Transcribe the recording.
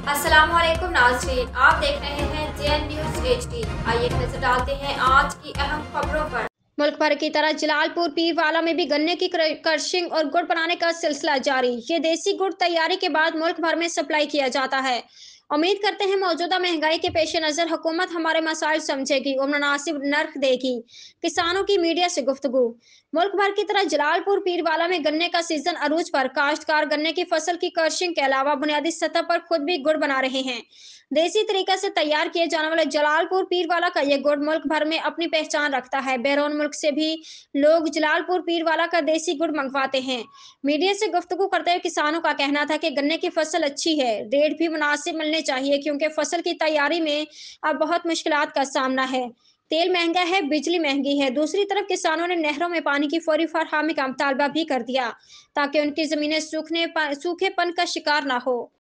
अस्सलाम वालेकुम नाज़रीन, आप देख रहे हैं जेएन न्यूज़ HD। आइए नजर डालते हैं आज की अहम खबरों पर। मुल्क भर की तरह जलालपुर पीरवाला में भी गन्ने की क्रशिंग और गुड़ बनाने का सिलसिला जारी। ये देसी गुड़ तैयारी के बाद मुल्क भर में सप्लाई किया जाता है। उम्मीद करते हैं मौजूदा महंगाई के पेश नज़र हुकूमत हमारे मसाइल समझेगी और मुनासिब नर्ख देगी। किसानों की मीडिया से गुफ्तगू। मुल्क भर की तरह जलालपुर पीरवाला में गन्ने का सीजन अरूज पर। काश्तकार गन्ने की फसल की क्रशिंग के अलावा बुनियादी सतह पर खुद भी गुड़ बना रहे हैं। देसी तरीके से तैयार किए जाने वाले जलालपुर पीरवाला का यह गुड़ मुल्क भर में अपनी पहचान रखता है। बैरून मुल्क से भी लोग जलालपुर पीरवाला का देसी गुड़ मंगवाते हैं। मीडिया से गुफ्तगू करते हुए किसानों का कहना था कि गन्ने की फसल अच्छी है, रेट भी मुनासिब मिलने चाहिए क्योंकि फसल की तैयारी में अब बहुत मुश्किलात का सामना है। तेल महंगा है, बिजली महंगी है। दूसरी तरफ किसानों ने नहरों में पानी की फौरी फराहमी का मुतालबा भी कर दिया ताकि उनकी जमीनें सूखेपन का शिकार ना हो।